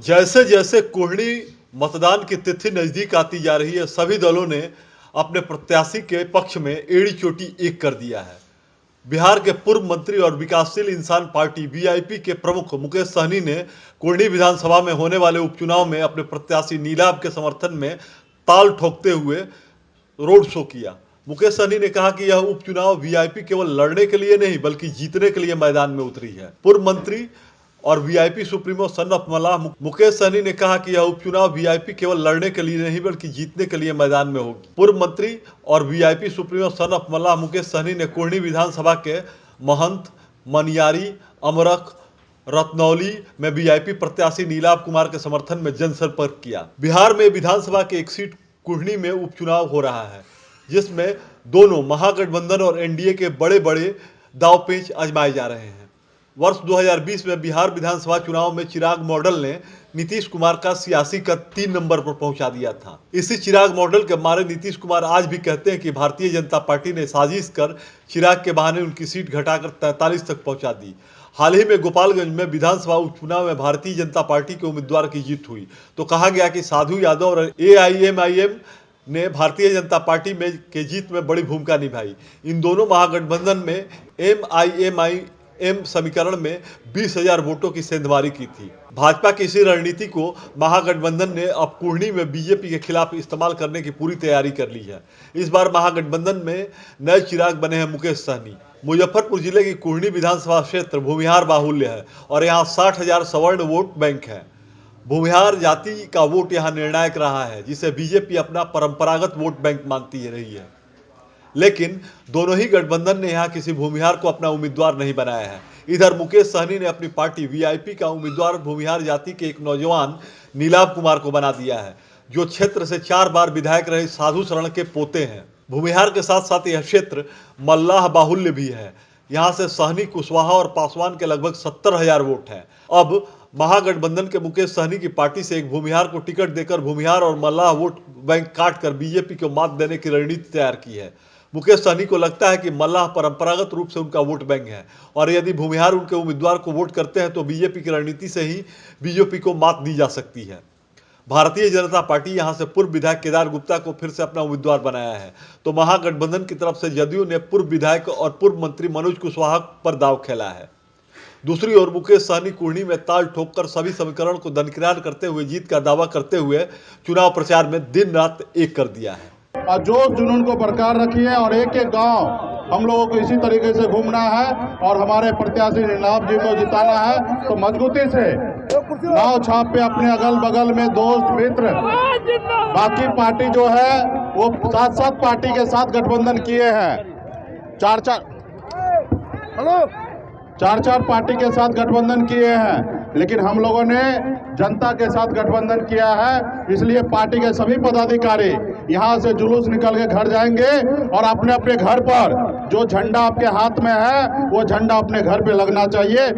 जैसे जैसे कोढ़नी मतदान की तिथि नजदीक आती जा रही है, सभी दलों ने अपने प्रत्याशी के पक्ष में एड़ी चोटी एक कर दिया है। बिहार के पूर्व मंत्री और विकासशील इंसान पार्टी वीआईपी के प्रमुख मुकेश सहनी ने कोढ़नी विधानसभा में होने वाले उपचुनाव में अपने प्रत्याशी नीलाभ के समर्थन में ताल ठोकते हुए रोड शो किया। मुकेश सहनी ने कहा कि यह उपचुनाव वीआईपी केवल लड़ने के लिए नहीं बल्कि जीतने के लिए मैदान में उतरी है। पूर्व मंत्री और वीआईपी सुप्रीमो सन ऑफ मल्लाह मुकेश सहनी ने कहा कि यह उपचुनाव वीआईपी केवल लड़ने के लिए नहीं बल्कि जीतने के लिए मैदान में होगी। पूर्व मंत्री और वीआईपी सुप्रीमो सन ऑफ मल्लाह मुकेश सहनी ने कोढ़नी विधानसभा के महंत, मनियारी, अमरख, रत्नौली में वीआईपी प्रत्याशी नीलाभ कुमार के समर्थन में जनसंपर्क किया। बिहार में विधानसभा की एक सीट कोढ़नी में उपचुनाव हो रहा है, जिसमें दोनों महागठबंधन और एनडीए के बड़े बड़े दांवपेच आजमाए जा रहे हैं। वर्ष 2020 में बिहार विधानसभा चुनाव में चिराग मॉडल ने नीतीश कुमार का सियासी कद 3 नंबर पर पहुंचा दिया था। इसी चिराग मॉडल के मारे नीतीश कुमार आज भी कहते हैं कि भारतीय जनता पार्टी ने साजिश कर चिराग के बहाने उनकी सीट घटाकर 43 तक पहुंचा दी। हाल ही में गोपालगंज में विधानसभा उपचुनाव में भारतीय जनता पार्टी के उम्मीदवार की जीत हुई तो कहा गया कि साधु यादव और एआईएमआईएम ने भारतीय जनता पार्टी में के जीत में बड़ी भूमिका निभाई। इन दोनों महागठबंधन में एमआईएमआईएम समीकरण में 20,000 वोटों की सेंधमारी की थी। भाजपा की इसी रणनीति को महागठबंधन ने अब कोढ़नी में बीजेपी के खिलाफ इस्तेमाल करने की पूरी तैयारी कर ली है। इस बार महागठबंधन में नए चिराग बने हैं मुकेश सहनी। मुजफ्फरपुर जिले की कोढ़नी विधानसभा क्षेत्र भूमिहार बाहुल्य है और यहाँ 60,000 सवर्ण वोट बैंक है। भूमिहार जाति का वोट यहाँ निर्णायक रहा है, जिसे बीजेपी अपना परंपरागत वोट बैंक मानती रही है। लेकिन दोनों ही गठबंधन ने यहाँ किसी भूमिहार को अपना उम्मीदवार नहीं बनाया है। इधर मुकेश सहनी ने अपनी पार्टी वीआईपी का उम्मीदवार भूमिहार जाति के एक नौजवान नीलाभ कुमार को बना दिया है, जो क्षेत्र से 4 बार विधायक रहे साधु शरण के पोते हैं। भूमिहार के साथ साथ यह क्षेत्र मल्लाह बाहुल्य भी है। यहाँ से सहनी, कुशवाहा और पासवान के लगभग 70,000 वोट हैं। अब महागठबंधन के मुकेश सहनी की पार्टी से एक भूमिहार को टिकट देकर भूमिहार और मल्लाह वोट बैंक काटकर बीजेपी को मात देने की रणनीति तैयार की है। मुकेश सहनी को लगता है कि मल्लाह परंपरागत रूप से उनका वोट बैंक है और यदि भूमिहार उनके उम्मीदवार को वोट करते हैं तो बीजेपी की रणनीति से ही बीजेपी को मात दी जा सकती है। भारतीय जनता पार्टी यहां से पूर्व विधायक केदार गुप्ता को फिर से अपना उम्मीदवार बनाया है तो महागठबंधन की तरफ से जदयू ने पूर्व विधायक और पूर्व मंत्री मनोज कुशवाहा पर दांव खेला है। दूसरी ओर मुकेश सहनी कोढ़नी में ताल ठोककर सभी समीकरण को दरकिनार करते हुए जीत का दावा करते हुए चुनाव प्रचार में दिन रात एक कर दिया है और जोश जुनून को बरकरार रखी है और एक एक गांव हम लोगों को इसी तरीके से घूमना है और हमारे प्रत्याशी नीलाभ जी को जिताना है। तो मजबूती से नाव छाप पे अपने अगल बगल में दोस्त मित्र बाकी पार्टी जो है वो 7 पार्टी के साथ गठबंधन किए हैं। 4 पार्टी के साथ गठबंधन किए हैं, लेकिन हम लोगों ने जनता के साथ गठबंधन किया है। इसलिए पार्टी के सभी पदाधिकारी यहाँ से जुलूस निकल के घर जाएंगे और अपने अपने घर पर जो झंडा आपके हाथ में है वो झंडा अपने घर पे लगना चाहिए।